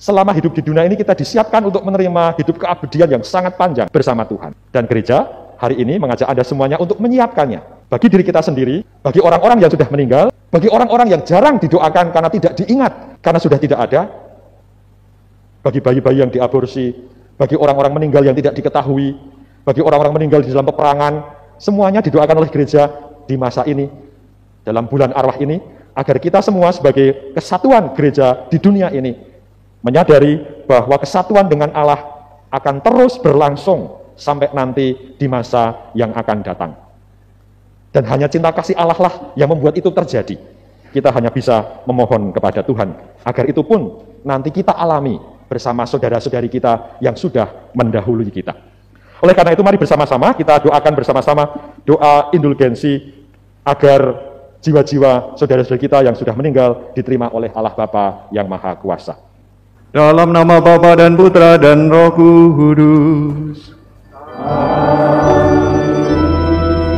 selama hidup di dunia ini kita disiapkan untuk menerima hidup keabadian yang sangat panjang bersama Tuhan. Dan gereja hari ini mengajak Anda semuanya untuk menyiapkannya. Bagi diri kita sendiri, bagi orang-orang yang sudah meninggal, bagi orang-orang yang jarang didoakan karena tidak diingat, karena sudah tidak ada, bagi bayi-bayi yang diaborsi, bagi orang-orang meninggal yang tidak diketahui, bagi orang-orang meninggal di dalam peperangan, semuanya didoakan oleh gereja di masa ini, dalam bulan arwah ini, agar kita semua sebagai kesatuan gereja di dunia ini, menyadari bahwa kesatuan dengan Allah akan terus berlangsung sampai nanti di masa yang akan datang. Dan hanya cinta kasih Allah lah yang membuat itu terjadi. Kita hanya bisa memohon kepada Tuhan, agar itu pun nanti kita alami bersama saudara-saudari kita yang sudah mendahului kita. Oleh karena itu mari bersama-sama kita doakan bersama-sama doa indulgensi agar jiwa-jiwa saudara-saudara kita yang sudah meninggal diterima oleh Allah Bapa yang Maha Kuasa. Dalam nama Bapa dan Putra dan Roh Kudus.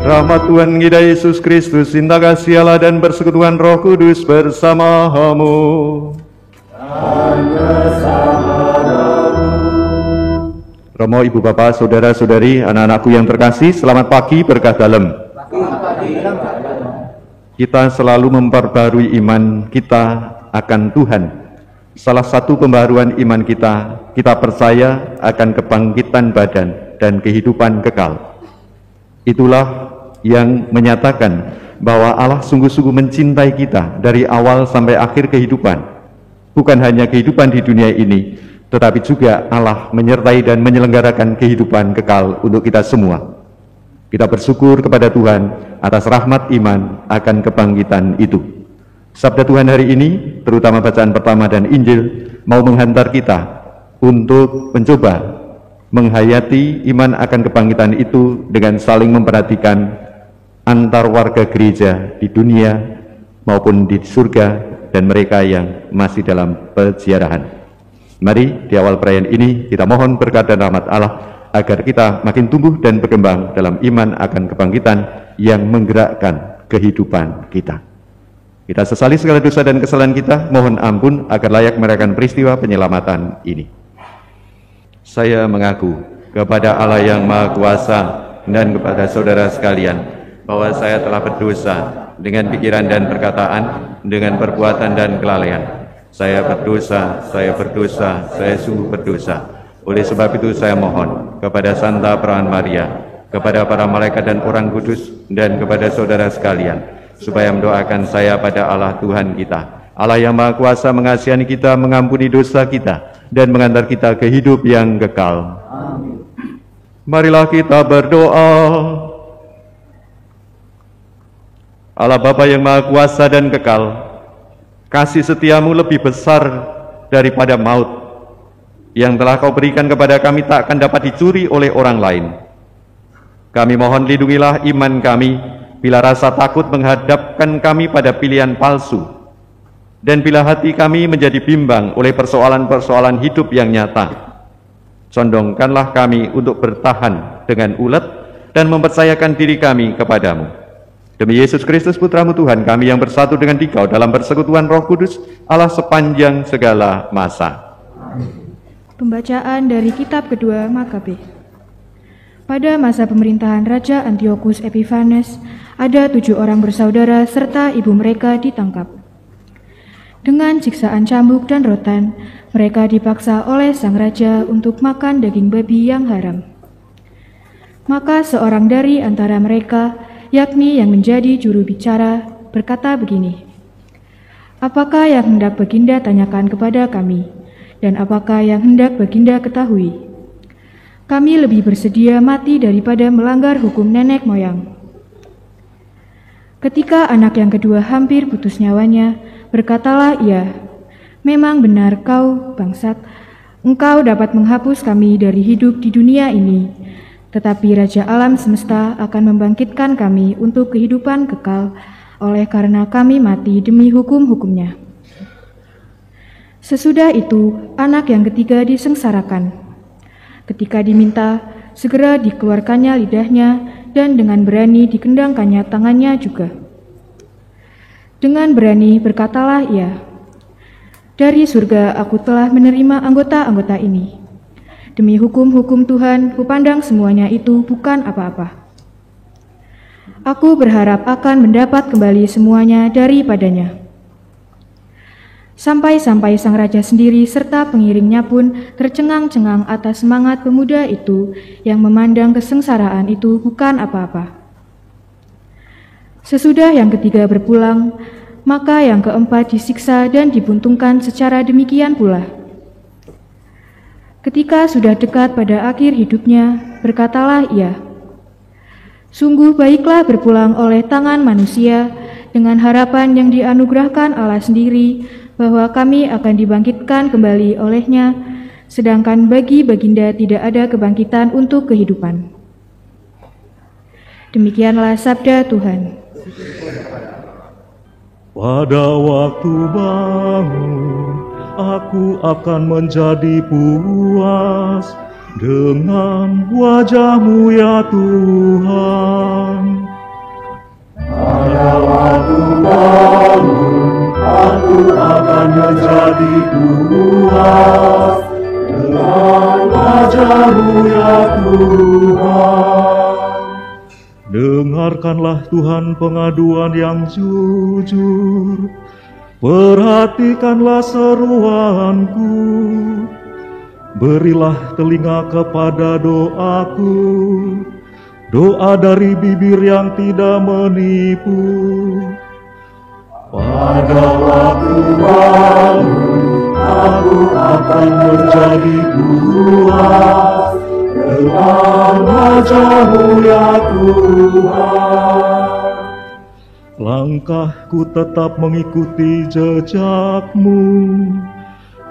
Rahmat Tuhan kita Yesus Kristus, cinta kasih Allah dan persekutuan Roh Kudus bersamamu. Romo, Ibu Bapak, Saudara-saudari, anak-anakku yang terkasih, selamat pagi, berkah dalam. Kita selalu memperbarui iman kita akan Tuhan. Salah satu pembaharuan iman kita percaya akan kebangkitan badan dan kehidupan kekal. Itulah yang menyatakan bahwa Allah sungguh-sungguh mencintai kita dari awal sampai akhir kehidupan. Bukan hanya kehidupan di dunia ini, tetapi juga Allah menyertai dan menyelenggarakan kehidupan kekal untuk kita semua. Kita bersyukur kepada Tuhan atas rahmat iman akan kebangkitan itu. Sabda Tuhan hari ini, terutama bacaan pertama dan Injil, mau menghantar kita untuk mencoba menghayati iman akan kebangkitan itu dengan saling memperhatikan antar warga gereja di dunia maupun di surga dan mereka yang masih dalam peziarahan. Mari di awal perayaan ini kita mohon berkat dan rahmat Allah agar kita makin tumbuh dan berkembang dalam iman akan kebangkitan yang menggerakkan kehidupan kita. Kita sesali segala dosa dan kesalahan kita, mohon ampun agar layak merayakan peristiwa penyelamatan ini. Saya mengaku kepada Allah yang Maha Kuasa dan kepada saudara sekalian bahwa saya telah berdosa dengan pikiran dan perkataan, dengan perbuatan dan kelalaian. Saya berdosa, saya sungguh berdosa. Oleh sebab itu saya mohon kepada Santa Perawan Maria, kepada para malaikat dan orang kudus, dan kepada saudara sekalian, supaya mendoakan saya pada Allah Tuhan kita. Allah yang Maha Kuasa mengasihani kita, mengampuni dosa kita, dan mengantar kita ke hidup yang kekal. Amin. Marilah kita berdoa. Allah Bapa yang Maha Kuasa dan kekal, kasih setiamu lebih besar daripada maut yang telah kau berikan kepada kami tak akan dapat dicuri oleh orang lain. Kami mohon lindungilah iman kami bila rasa takut menghadapkan kami pada pilihan palsu, dan bila hati kami menjadi bimbang oleh persoalan-persoalan hidup yang nyata. Condongkanlah kami untuk bertahan dengan ulet dan mempercayakan diri kami kepadamu. Demi Yesus Kristus Putramu Tuhan kami yang bersatu dengan Dikau dalam persekutuan Roh Kudus Allah sepanjang segala masa. Pembacaan dari kitab kedua Makabe. Pada masa pemerintahan Raja Antiochus Epiphanes, ada 7 orang bersaudara serta ibu mereka ditangkap. Dengan siksaan cambuk dan rotan, mereka dipaksa oleh sang raja untuk makan daging babi yang haram. Maka seorang dari antara mereka, yakni yang menjadi juru bicara, berkata begini, "Apakah yang hendak Baginda tanyakan kepada kami, dan apakah yang hendak Baginda ketahui? Kami lebih bersedia mati daripada melanggar hukum nenek moyang." Ketika anak yang kedua hampir putus nyawanya, berkatalah ia, "Memang benar kau, bangsat, engkau dapat menghapus kami dari hidup di dunia ini, tetapi Raja Alam Semesta akan membangkitkan kami untuk kehidupan kekal oleh karena kami mati demi hukum-hukumnya." Sesudah itu, anak yang ketiga disengsarakan. Ketika diminta, segera dikeluarkannya lidahnya dan dengan berani dikendangkannya tangannya juga. Dengan berani berkatalah ia, Dari surga aku telah menerima anggota-anggota ini. Demi hukum-hukum Tuhan, kupandang semuanya itu bukan apa-apa. Aku berharap akan mendapat kembali semuanya daripadanya. Sampai-sampai sang raja sendiri serta pengiringnya pun tercengang-cengang atas semangat pemuda itu yang memandang kesengsaraan itu bukan apa-apa. Sesudah yang ketiga berpulang, maka yang keempat disiksa dan dibuntungkan secara demikian pula. Ketika sudah dekat pada akhir hidupnya, berkatalah ia, "Sungguh baiklah berpulang oleh tangan manusia dengan harapan yang dianugerahkan Allah sendiri bahwa kami akan dibangkitkan kembali olehnya, sedangkan bagi baginda tidak ada kebangkitan untuk kehidupan." Demikianlah sabda Tuhan. Pada waktu bangun, aku akan menjadi puas dengan wajah-Mu ya Tuhan. Pada waktu bangun, aku akan menjadi puas dengan wajah-Mu ya Tuhan. Dengarkanlah Tuhan pengaduan yang jujur, perhatikanlah seruanku, berilah telinga kepada doaku, doa dari bibir yang tidak menipu. Pada waktu bangun, aku akan menjadi puas dengan wajah-Mu ya Tuhan. Langkahku tetap mengikuti jejak-Mu,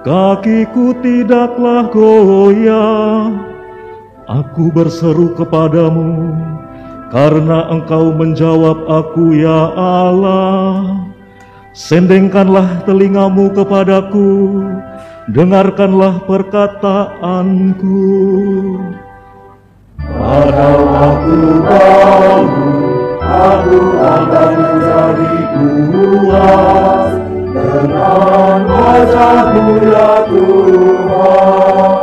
kakiku tidaklah goyah. Aku berseru kepadamu, karena Engkau menjawab aku ya Allah. Sendengkanlah telingamu kepadaku, dengarkanlah perkataanku. Pada waktu bangun, aku akan menjadi puas dengan wajah-Mu ya Tuhan.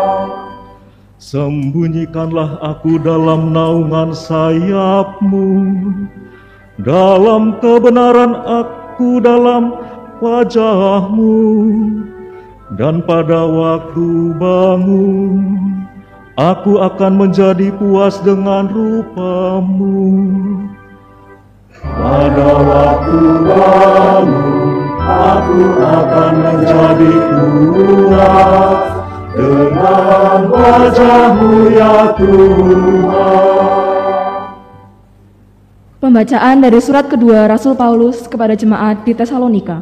Sembunyikanlah aku dalam naungan sayap-Mu, dalam kebenaran aku dalam wajah-Mu, dan pada waktu bangun, aku akan menjadi puas dengan rupa-Mu. Pada waktu bangun, aku akan menjadi puas dengan wajah-Mu ya Tuhan. Pembacaan dari surat kedua Rasul Paulus kepada jemaat di Tesalonika.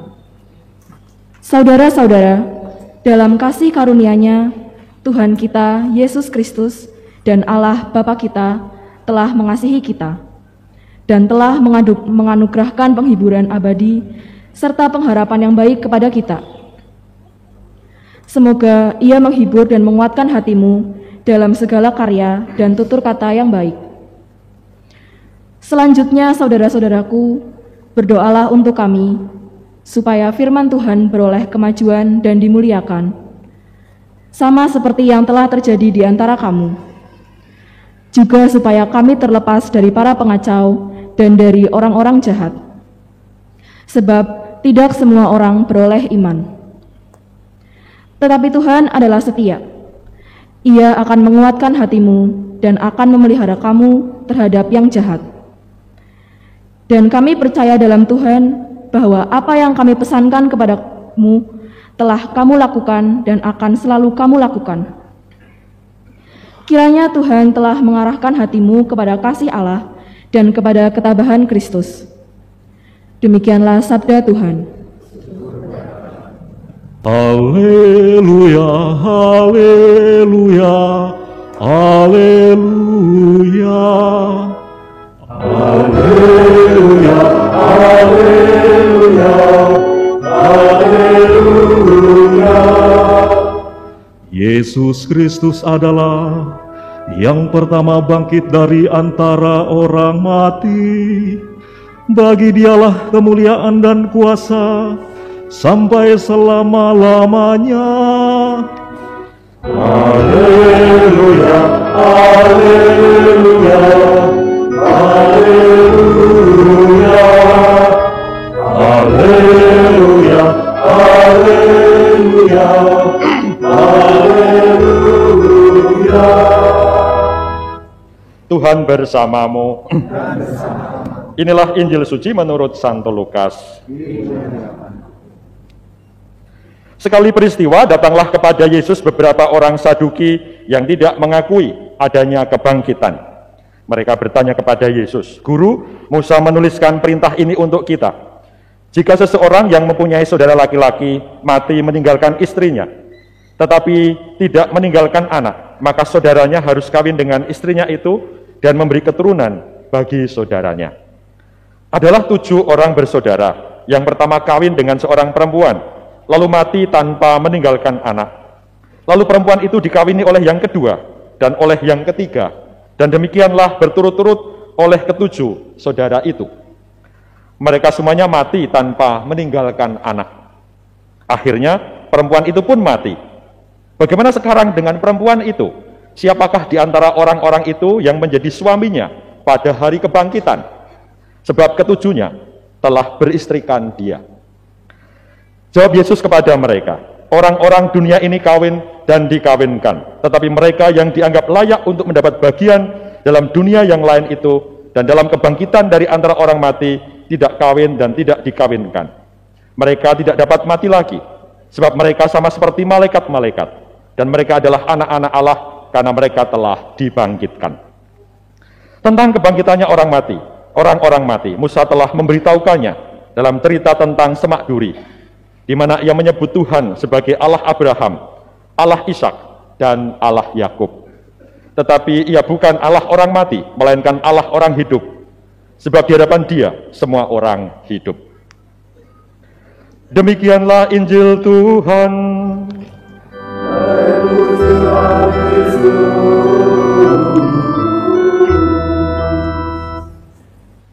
Saudara-saudara, dalam kasih karunia-Nya, Tuhan kita, Yesus Kristus, dan Allah Bapa kita telah mengasihi kita, dan telah menganugerahkan penghiburan abadi, serta pengharapan yang baik kepada kita. Semoga Ia menghibur dan menguatkan hatimu dalam segala karya dan tutur kata yang baik. Selanjutnya, saudara-saudaraku, berdoalah untuk kami, supaya firman Tuhan beroleh kemajuan dan dimuliakan, sama seperti yang telah terjadi di antara kamu. Juga supaya kami terlepas dari para pengacau dan dari orang-orang jahat. Sebab tidak semua orang beroleh iman. Tetapi Tuhan adalah setia. Ia akan menguatkan hatimu dan akan memelihara kamu terhadap yang jahat. Dan kami percaya dalam Tuhan bahwa apa yang kami pesankan kepadamu telah kamu lakukan dan akan selalu kamu lakukan. Kiranya Tuhan telah mengarahkan hatimu kepada kasih Allah dan kepada ketabahan Kristus. Demikianlah sabda Tuhan. Haleluya, haleluya, haleluya, haleluya, haleluya, haleluya. Yesus Kristus adalah yang pertama bangkit dari antara orang mati. Bagi Dialah kemuliaan dan kuasa sampai selama-lamanya. Haleluya, haleluya, haleluya, haleluya, haleluya, haleluya. Tuhan bersamamu. Inilah Injil suci menurut Santo Lukas. Sekali peristiwa datanglah kepada Yesus beberapa orang Saduki yang tidak mengakui adanya kebangkitan. Mereka bertanya kepada Yesus, "Guru, Musa menuliskan perintah ini untuk kita. Jika seseorang yang mempunyai saudara laki-laki mati meninggalkan istrinya, tetapi tidak meninggalkan anak, maka saudaranya harus kawin dengan istrinya itu dan memberi keturunan bagi saudaranya." Adalah 7 orang bersaudara. Yang pertama kawin dengan seorang perempuan, lalu mati tanpa meninggalkan anak. Lalu perempuan itu dikawini oleh yang kedua dan oleh yang ketiga, dan demikianlah berturut-turut oleh ke-7 saudara itu. Mereka semuanya mati tanpa meninggalkan anak. Akhirnya perempuan itu pun mati. Bagaimana sekarang dengan perempuan itu? Siapakah di antara orang-orang itu yang menjadi suaminya pada hari kebangkitan? Sebab ke-7-nya telah beristrikan dia. Jawab Yesus kepada mereka, "Orang-orang dunia ini kawin dan dikawinkan, tetapi mereka yang dianggap layak untuk mendapat bagian dalam dunia yang lain itu dan dalam kebangkitan dari antara orang mati tidak kawin dan tidak dikawinkan. Mereka tidak dapat mati lagi, sebab mereka sama seperti malaikat-malaikat, dan mereka adalah anak-anak Allah karena mereka telah dibangkitkan." Tentang kebangkitannya orang-orang mati, Musa telah memberitahukannya dalam cerita tentang Semak Duri, di mana ia menyebut Tuhan sebagai Allah Abraham, Allah Ishak, dan Allah Yakub. Tetapi ia bukan Allah orang mati, melainkan Allah orang hidup, sebab di hadapan Dia semua orang hidup. Demikianlah Injil Tuhan.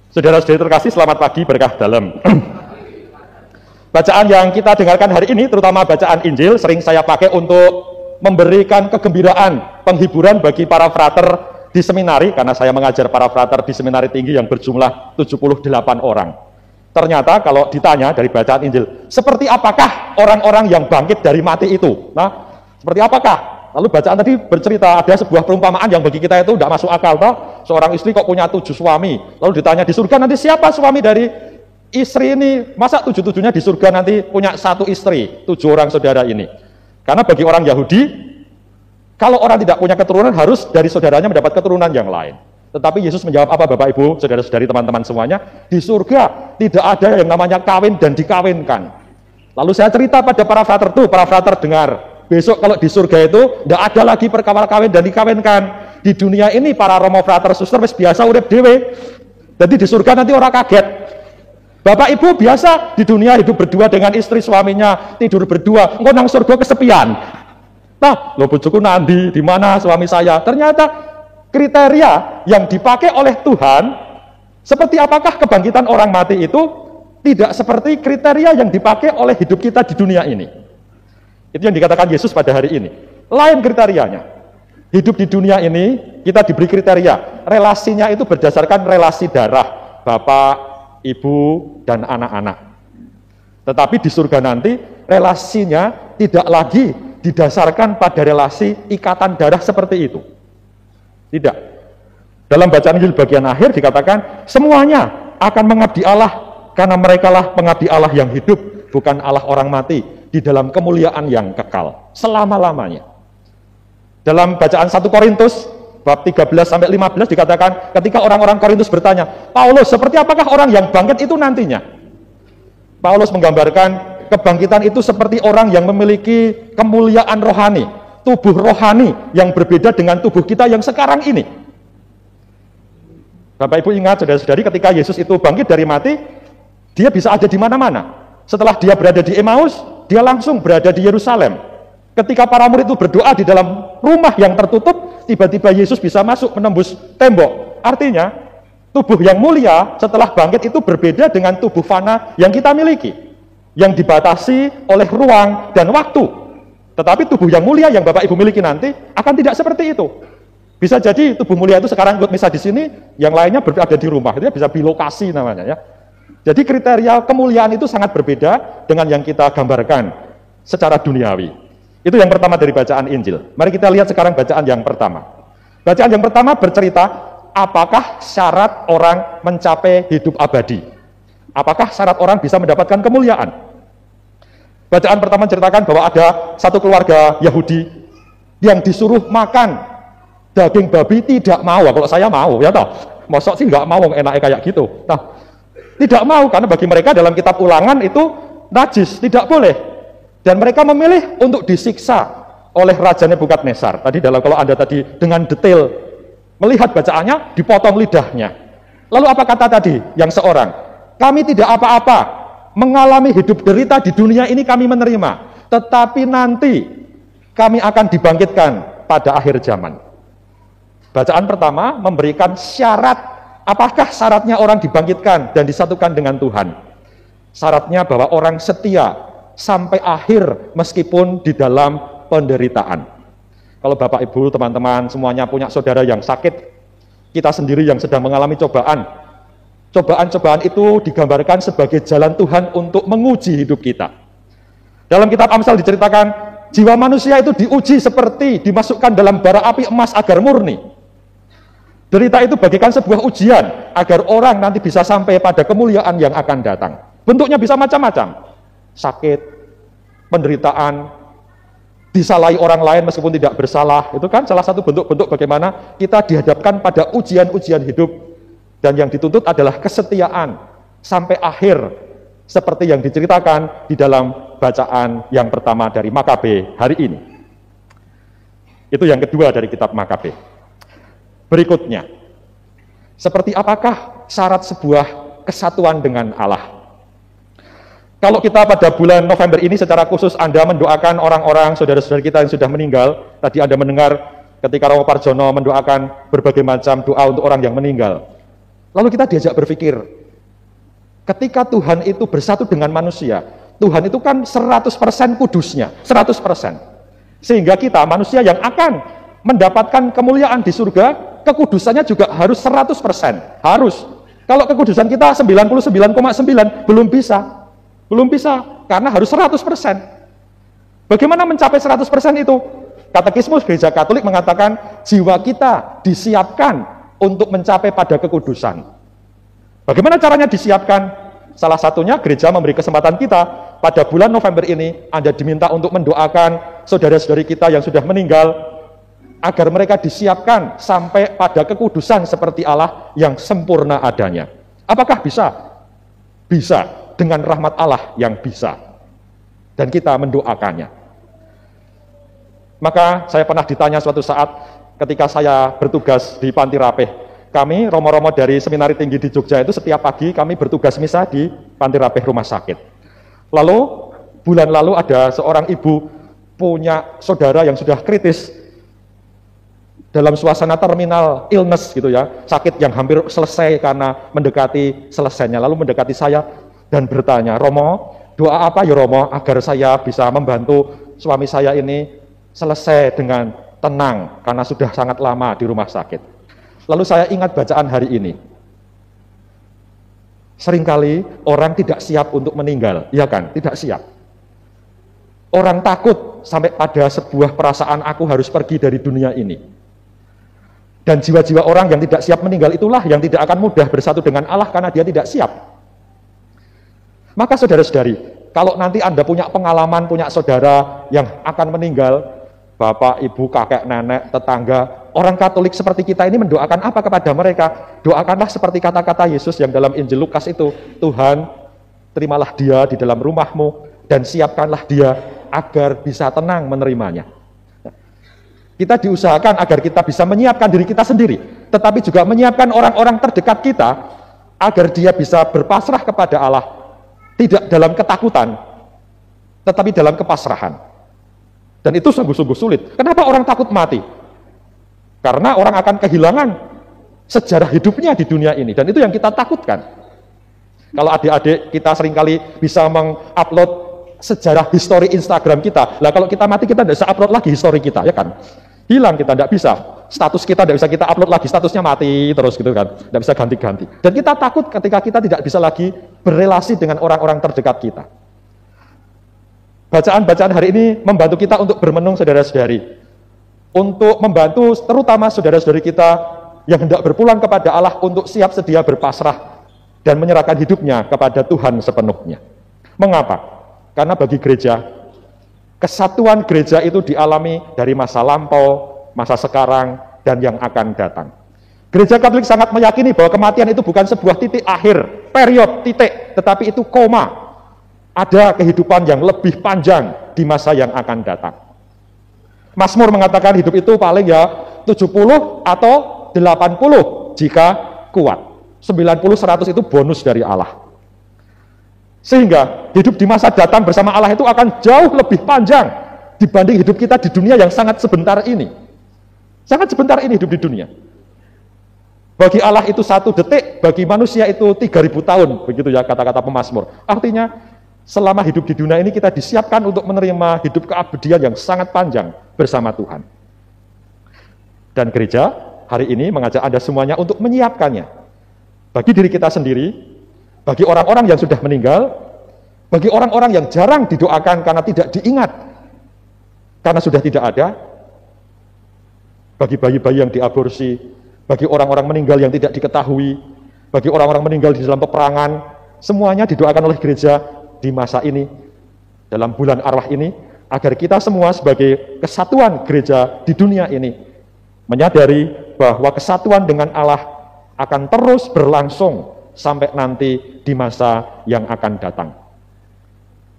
Saudara-saudari terkasih, selamat pagi, berkah dalam. Bacaan yang kita dengarkan hari ini, terutama bacaan Injil, sering saya pakai untuk memberikan kegembiraan, penghiburan bagi para frater di seminari, karena saya mengajar para frater di seminari tinggi yang berjumlah 78 orang. Ternyata kalau ditanya dari bacaan Injil, seperti apakah orang-orang yang bangkit dari mati itu? Nah, seperti apakah? Lalu bacaan tadi bercerita ada sebuah perumpamaan yang bagi kita itu tidak masuk akal, toh. Seorang istri kok punya 7 suami, lalu ditanya di surga nanti siapa suami dari istri ini? Masa 7-7-nya di surga nanti punya 1 istri, 7 orang saudara ini? Karena bagi orang Yahudi, kalau orang tidak punya keturunan harus dari saudaranya mendapat keturunan yang lain. Tetapi Yesus menjawab apa, Bapak Ibu, saudara-saudari, teman-teman semuanya? Di surga tidak ada yang namanya kawin dan dikawinkan. Lalu saya cerita pada para frater tuh, para frater dengar. Besok kalau di surga itu tidak ada lagi perkawal kawin dan dikawinkan. Di dunia ini para romo frater suster wis biasa urip dhewe. Jadi di surga nanti orang kaget. Bapak Ibu biasa di dunia hidup berdua dengan istri suaminya, tidur berdua, engko nang surga kesepian. Nah, lho bojoku nandi, di mana suami saya? Ternyata kriteria yang dipakai oleh Tuhan, seperti apakah kebangkitan orang mati itu tidak seperti kriteria yang dipakai oleh hidup kita di dunia ini. Itu yang dikatakan Yesus pada hari ini. Lain kriterianya. Hidup di dunia ini kita diberi kriteria. Relasinya itu berdasarkan relasi darah, bapak, ibu, dan anak-anak. Tetapi di surga nanti relasinya tidak lagi didasarkan pada relasi ikatan darah seperti itu. Tidak. Dalam bacaan Injil bagian akhir dikatakan semuanya akan mengabdi Allah karena merekalah pengabdi Allah yang hidup, bukan Allah orang mati, di dalam kemuliaan yang kekal selama-lamanya. Dalam bacaan 1 Korintus bab 13-15 dikatakan ketika orang-orang Korintus bertanya, "Paulus, seperti apakah orang yang bangkit itu nantinya?" Paulus menggambarkan kebangkitan itu seperti orang yang memiliki kemuliaan rohani, tubuh rohani yang berbeda dengan tubuh kita yang sekarang ini. Bapak Ibu ingat, saudara-saudari, ketika Yesus itu bangkit dari mati, dia bisa ada di mana-mana. Setelah dia berada di Emmaus, dia langsung berada di Yerusalem. Ketika para murid itu berdoa di dalam rumah yang tertutup, tiba-tiba Yesus bisa masuk menembus tembok. Artinya, tubuh yang mulia setelah bangkit itu berbeda dengan tubuh fana yang kita miliki. yang dibatasi oleh ruang dan waktu. Tetapi tubuh yang mulia yang Bapak Ibu miliki nanti akan tidak seperti itu. Bisa jadi tubuh mulia itu sekarang ikut misa di sini, yang lainnya berada di rumah. Itu bisa bilokasi namanya ya. Jadi kriteria kemuliaan itu sangat berbeda dengan yang kita gambarkan secara duniawi. Itu yang pertama dari bacaan Injil. Mari kita lihat sekarang bacaan yang pertama. Bacaan yang pertama bercerita, apakah syarat orang mencapai hidup abadi? Apakah syarat orang bisa mendapatkan kemuliaan? Bacaan pertama menceritakan bahwa ada satu keluarga Yahudi yang disuruh makan daging babi, tidak mau. Kalau saya mau, ya toh. Mosok sih nggak mau, enaknya kayak gitu. Nah, tidak mau karena bagi mereka dalam kitab Ulangan itu najis, tidak boleh. Dan mereka memilih untuk disiksa oleh Raja Nebukadnezar. Tadi kalau Anda tadi dengan detail melihat bacaannya, dipotong lidahnya. Lalu apa kata tadi yang seorang? Kami tidak apa-apa, mengalami hidup derita di dunia ini kami menerima, tetapi nanti kami akan dibangkitkan pada akhir zaman. Bacaan pertama memberikan syarat, apakah syaratnya orang dibangkitkan dan disatukan dengan Tuhan. Syaratnya bahwa orang setia sampai akhir meskipun di dalam penderitaan. Kalau Bapak Ibu, teman-teman semuanya punya saudara yang sakit, kita sendiri yang sedang mengalami cobaan, cobaan-cobaan itu digambarkan sebagai jalan Tuhan untuk menguji hidup kita. Dalam kitab Amsal diceritakan, jiwa manusia itu diuji seperti dimasukkan dalam bara api emas agar murni. Derita itu bagikan sebuah ujian agar orang nanti bisa sampai pada kemuliaan yang akan datang. Bentuknya bisa macam-macam. Sakit, penderitaan, disalahi orang lain meskipun tidak bersalah. Itu kan salah satu bentuk-bentuk bagaimana kita dihadapkan pada ujian-ujian hidup. Dan yang dituntut adalah kesetiaan sampai akhir, seperti yang diceritakan di dalam bacaan yang pertama dari Makabe hari ini. Itu yang kedua dari kitab Makabe. Berikutnya, seperti apakah syarat sebuah kesatuan dengan Allah? Kalau kita pada bulan November ini secara khusus Anda mendoakan orang-orang saudara-saudara kita yang sudah meninggal, tadi Anda mendengar ketika Romo Parjono mendoakan berbagai macam doa untuk orang yang meninggal. Lalu kita diajak berpikir, ketika Tuhan itu bersatu dengan manusia, Tuhan itu kan 100% kudusnya, 100%. Sehingga kita manusia yang akan mendapatkan kemuliaan di surga, kekudusannya juga harus 100%. Harus. Kalau kekudusan kita 99,9 belum bisa. Belum bisa, karena harus 100%. Bagaimana mencapai 100% itu? Katekismus Gereja Katolik mengatakan, jiwa kita disiapkan untuk mencapai pada kekudusan. Bagaimana caranya disiapkan? Salah satunya gereja memberi kesempatan kita pada bulan November ini, Anda diminta untuk mendoakan saudara-saudari kita yang sudah meninggal, agar mereka disiapkan sampai pada kekudusan seperti Allah yang sempurna adanya. Apakah bisa? Bisa, dengan rahmat Allah yang bisa. Dan kita mendoakannya. Maka saya pernah ditanya suatu saat ketika saya bertugas di Panti Rapih. Kami, romo-romo dari Seminari Tinggi di Jogja itu setiap pagi kami bertugas misa di Panti Rapih Rumah Sakit. Lalu, bulan lalu ada seorang ibu punya saudara yang sudah kritis dalam suasana terminal illness gitu ya, sakit yang hampir selesai karena mendekati selesainya. Lalu mendekati saya dan bertanya, Romo, doa apa ya Romo agar saya bisa membantu suami saya ini selesai dengan tenang karena sudah sangat lama di rumah sakit. Lalu saya ingat bacaan hari ini. Seringkali orang tidak siap untuk meninggal, ya kan? Tidak siap. Orang takut sampai pada sebuah perasaan aku harus pergi dari dunia ini. Dan jiwa-jiwa orang yang tidak siap meninggal itulah yang tidak akan mudah bersatu dengan Allah karena dia tidak siap. Maka saudara-saudari, kalau nanti Anda punya pengalaman, punya saudara yang akan meninggal, bapak, ibu, kakek, nenek, tetangga, orang Katolik seperti kita ini mendoakan apa kepada mereka? Doakanlah seperti kata-kata Yesus yang dalam Injil Lukas itu, Tuhan, terimalah dia di dalam rumahmu dan siapkanlah dia agar bisa tenang menerimanya. Kita diusahakan agar kita bisa menyiapkan diri kita sendiri, tetapi juga menyiapkan orang-orang terdekat kita agar dia bisa berpasrah kepada Allah, tidak dalam ketakutan, tetapi dalam kepasrahan. Dan itu sungguh-sungguh sulit. Kenapa orang takut mati? Karena orang akan kehilangan sejarah hidupnya di dunia ini, dan itu yang kita takutkan. Kalau adik-adik kita seringkali bisa mengupload sejarah histori Instagram kita, lah kalau kita mati kita tidak bisa upload lagi histori kita, ya kan? Hilang, kita tidak bisa. Status kita tidak bisa kita upload lagi, statusnya mati terus gitu kan, tidak bisa ganti-ganti. Dan kita takut ketika kita tidak bisa lagi berrelasi dengan orang-orang terdekat kita. Bacaan-bacaan hari ini membantu kita untuk bermenung saudara-saudari, untuk membantu terutama saudara-saudari kita yang hendak berpulang kepada Allah untuk siap sedia berpasrah dan menyerahkan hidupnya kepada Tuhan sepenuhnya. Mengapa? Karena bagi gereja, kesatuan gereja itu dialami dari masa lampau, masa sekarang, dan yang akan datang. Gereja Katolik sangat meyakini bahwa kematian itu bukan sebuah titik akhir, period, titik, tetapi itu koma. Ada kehidupan yang lebih panjang di masa yang akan datang. Mazmur mengatakan hidup itu paling ya 70 atau 80 jika kuat. 90-100 itu bonus dari Allah. Sehingga hidup di masa datang bersama Allah itu akan jauh lebih panjang dibanding hidup kita di dunia yang sangat sebentar ini. Sangat sebentar ini hidup di dunia. Bagi Allah itu 1 detik, bagi manusia itu 3000 tahun, begitu ya kata-kata pemazmur. Artinya selama hidup di dunia ini kita disiapkan untuk menerima hidup keabadian yang sangat panjang bersama Tuhan. Dan gereja hari ini mengajak Anda semuanya untuk menyiapkannya. Bagi diri kita sendiri, bagi orang-orang yang sudah meninggal, bagi orang-orang yang jarang didoakan karena tidak diingat, karena sudah tidak ada, bagi bayi-bayi yang diaborsi, bagi orang-orang meninggal yang tidak diketahui, bagi orang-orang meninggal di dalam peperangan, semuanya didoakan oleh gereja di masa ini, dalam bulan arwah ini, agar kita semua sebagai kesatuan gereja di dunia ini menyadari bahwa kesatuan dengan Allah akan terus berlangsung sampai nanti di masa yang akan datang.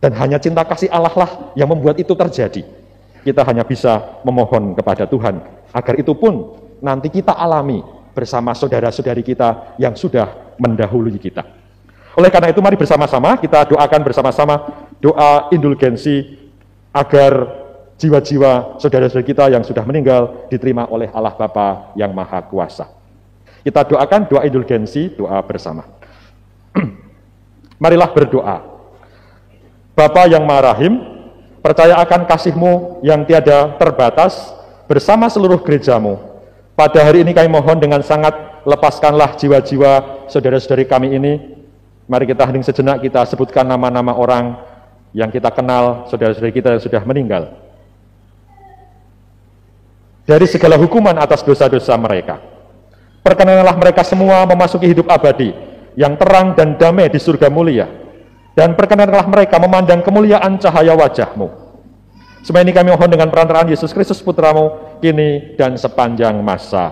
Dan hanya cinta kasih Allah lah yang membuat itu terjadi. Kita hanya bisa memohon kepada Tuhan agar itu pun nanti kita alami bersama saudara-saudari kita yang sudah mendahului kita. Oleh karena itu mari bersama-sama kita doakan bersama-sama doa indulgensi agar jiwa-jiwa saudara-saudara kita yang sudah meninggal diterima oleh Allah Bapa yang Maha Kuasa. Kita doakan doa indulgensi, doa bersama. Marilah berdoa. Bapa yang Maha Rahim, percaya akan kasih-Mu yang tiada terbatas bersama seluruh gereja-Mu. Pada hari ini kami mohon dengan sangat, lepaskanlah jiwa-jiwa saudara-saudari kami ini. Mari kita hening sejenak, kita sebutkan nama-nama orang yang kita kenal, saudara-saudari kita yang sudah meninggal. Dari segala hukuman atas dosa-dosa mereka. Perkenanlah mereka semua memasuki hidup abadi, yang terang dan damai di surga mulia. Dan perkenanlah mereka memandang kemuliaan cahaya wajah-Mu. Semua ini kami mohon dengan perantaraan Yesus Kristus Putra-Mu, kini dan sepanjang masa.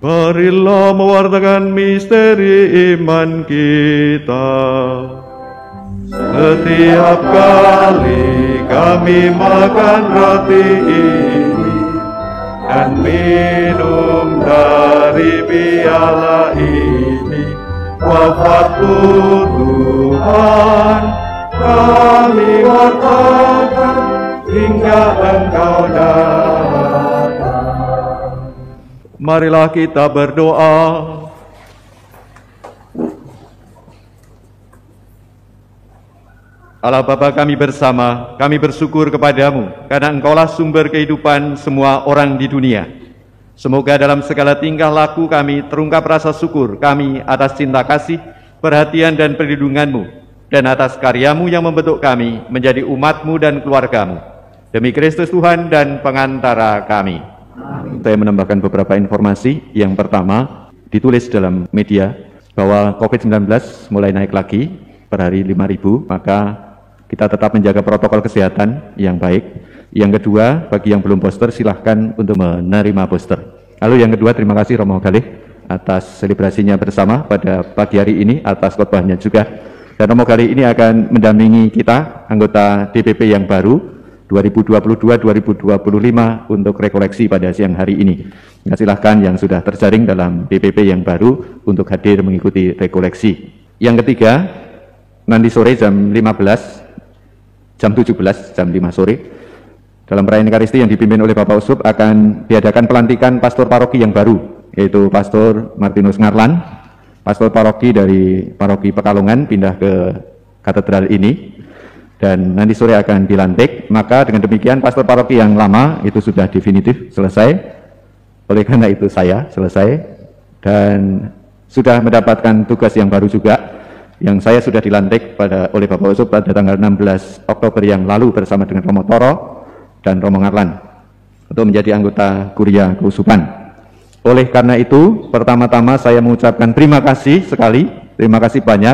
Marilah mewartakan misteri iman kita. Setiap kali kami makan roti ini dan minum dari piala ini, wafat-Mu Tuhan kami wartakan hingga Engkau datang. Marilah kita berdoa. Allah Bapa kami bersama, kami bersyukur kepadamu, karena Engkaulah sumber kehidupan semua orang di dunia. Semoga dalam segala tingkah laku kami terungkap rasa syukur kami atas cinta kasih, perhatian dan perlindungan-Mu, dan atas karya-Mu yang membentuk kami menjadi umat-Mu dan keluarga-Mu. Demi Kristus Tuhan dan pengantara kami. Saya menambahkan beberapa informasi. Yang pertama, ditulis dalam media bahwa COVID-19 mulai naik lagi per hari 5.000, maka kita tetap menjaga protokol kesehatan yang baik. Yang kedua, bagi yang belum booster silahkan untuk menerima booster. Lalu yang kedua, terima kasih Romo Galih atas selebrasinya bersama pada pagi hari ini, atas khotbahnya juga. Dan Romo Galih ini akan mendampingi kita, anggota DPP yang baru 2022-2025 untuk rekoleksi pada siang hari ini. Nah, silahkan yang sudah terjaring dalam DPP yang baru untuk hadir mengikuti rekoleksi. Yang ketiga, nanti sore jam 17 jam 5 sore, dalam perayaan Ekaristi yang dipimpin oleh Bapak Uskup akan diadakan pelantikan pastor paroki yang baru, yaitu Pastor Martinus Ngarlan. pastor paroki dari paroki Pekalongan pindah ke katedral ini dan nanti sore akan dilantik. Maka dengan demikian pastor paroki yang lama itu sudah definitif selesai. Oleh karena itu saya selesai dan sudah mendapatkan tugas yang baru juga, yang saya sudah dilantik oleh Bapak Uskup pada tanggal 16 Oktober yang lalu bersama dengan Romo Toro dan Romo Ngarlan untuk menjadi anggota Kuria Keuskupan. Oleh karena itu, pertama-tama saya mengucapkan terima kasih sekali, terima kasih banyak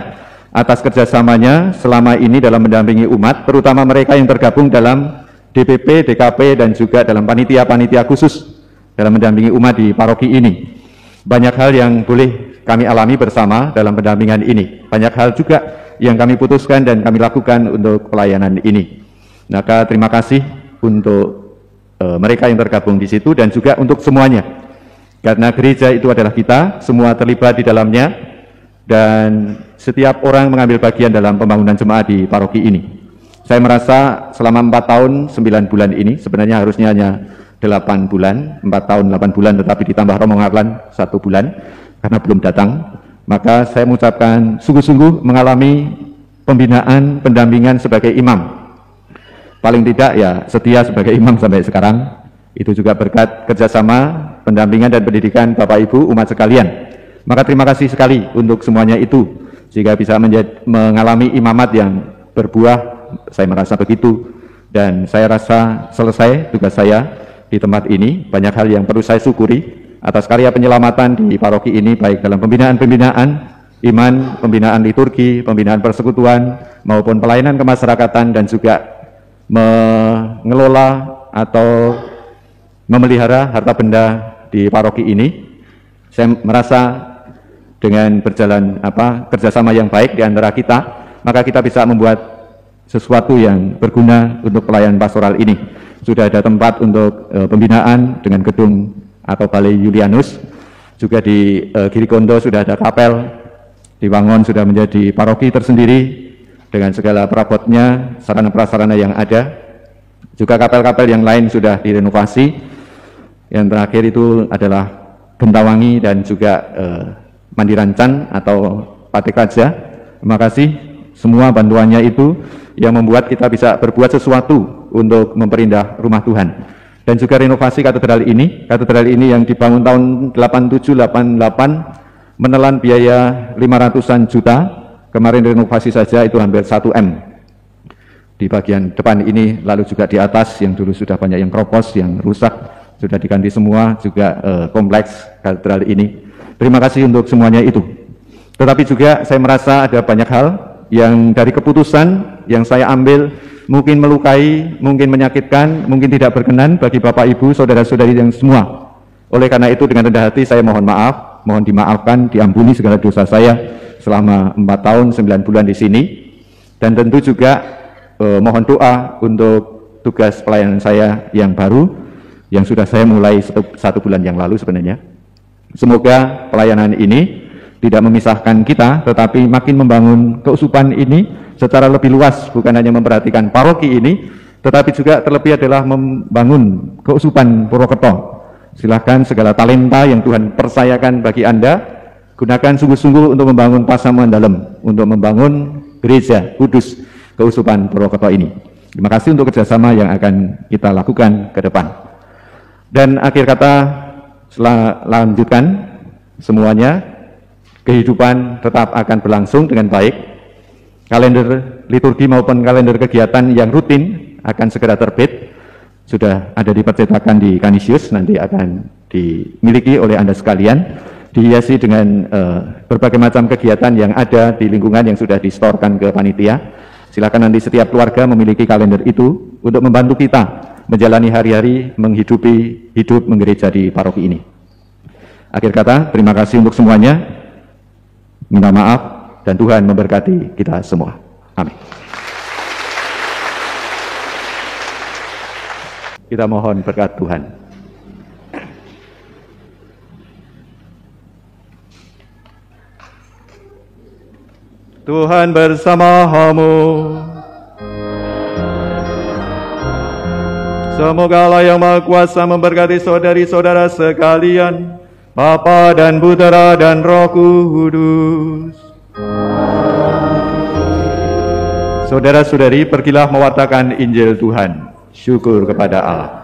atas kerjasamanya selama ini dalam mendampingi umat, terutama mereka yang tergabung dalam DPP, DKP, dan juga dalam panitia-panitia khusus dalam mendampingi umat di paroki ini. Banyak hal yang boleh kami alami bersama dalam pendampingan ini. Banyak hal juga yang kami putuskan dan kami lakukan untuk pelayanan ini. Maka terima kasih untuk mereka yang tergabung di situ dan juga untuk semuanya. Karena gereja itu adalah kita, semua terlibat di dalamnya, dan setiap orang mengambil bagian dalam pembangunan jemaat di paroki ini. Saya merasa selama 4 tahun 9 bulan ini, sebenarnya harusnya hanya 8 bulan, 4 tahun 8 bulan, tetapi ditambah Romo Ngarlan 1 bulan, karena belum datang. Maka saya mengucapkan sungguh-sungguh mengalami pembinaan, pendampingan sebagai imam. Paling tidak ya setia sebagai imam sampai sekarang. Itu juga berkat kerjasama, pendampingan dan pendidikan Bapak Ibu umat sekalian. Maka terima kasih sekali untuk semuanya itu, sehingga bisa mengalami imamat yang berbuah, saya merasa begitu. Dan saya rasa selesai tugas saya di tempat ini. Banyak hal yang perlu saya syukuri atas karya penyelamatan di paroki ini, baik dalam pembinaan-pembinaan iman, pembinaan liturgi, pembinaan persekutuan, maupun pelayanan kemasyarakatan, dan juga mengelola atau memelihara harta benda di paroki ini. Saya merasa dengan berjalan kerjasama yang baik di antara kita, maka kita bisa membuat sesuatu yang berguna untuk pelayanan pastoral ini. Sudah ada tempat untuk pembinaan dengan gedung atau Balai Julianus, juga di Girikondo sudah ada kapel, di Wangon sudah menjadi paroki tersendiri dengan segala perabotnya, sarana prasarana yang ada. Juga kapel-kapel yang lain sudah direnovasi. Yang terakhir itu adalah Gentawangi dan juga Mandirancan atau Patek Raja. Terima kasih semua bantuannya itu yang membuat kita bisa berbuat sesuatu untuk memperindah rumah Tuhan. Dan juga renovasi katedral ini yang dibangun tahun 87-88 menelan biaya 500-an juta. Kemarin renovasi saja itu hampir 1 M. Di bagian depan ini, lalu juga di atas yang dulu sudah banyak yang kropos, yang rusak, sudah diganti semua, juga kompleks katedral ini. Terima kasih untuk semuanya itu. Tetapi juga saya merasa ada banyak hal yang dari keputusan yang saya ambil mungkin melukai, mungkin menyakitkan, mungkin tidak berkenan bagi Bapak Ibu, saudara-saudari yang semua. Oleh karena itu dengan rendah hati saya mohon maaf, mohon dimaafkan, diampuni segala dosa saya selama 4 tahun 9 bulan di sini. Dan tentu juga mohon doa untuk tugas pelayanan saya yang baru, yang sudah saya mulai 1 bulan yang lalu sebenarnya. Semoga pelayanan ini tidak memisahkan kita, tetapi makin membangun keuskupan ini secara lebih luas, bukan hanya memperhatikan paroki ini, tetapi juga terlebih adalah membangun keuskupan Purwokerto. Silahkan segala talenta yang Tuhan percayakan bagi Anda, gunakan sungguh-sungguh untuk membangun pasamuan dalam, untuk membangun gereja kudus keuskupan Purwokerto ini. Terima kasih untuk kerjasama yang akan kita lakukan ke depan. Dan akhir kata, lanjutkan semuanya, kehidupan tetap akan berlangsung dengan baik. Kalender liturgi maupun kalender kegiatan yang rutin akan segera terbit. Sudah ada di percetakan di Canisius, nanti akan dimiliki oleh Anda sekalian. Dihiasi dengan berbagai macam kegiatan yang ada di lingkungan yang sudah distorkan ke panitia. Silakan nanti setiap keluarga memiliki kalender itu untuk membantu kita menjalani hari-hari, menghidupi hidup menggereja di paroki ini. Akhir kata, terima kasih untuk semuanya. Minta maaf dan Tuhan memberkati kita semua. Amin. Kita mohon berkat Tuhan. Tuhan bersamamu. Semoga Allah yang Maha Kuasa memberkati saudari-saudara sekalian, Bapa dan Putera dan Roh Kudus. Saudara-saudari, pergilah mewartakan Injil Tuhan. Syukur kepada Allah.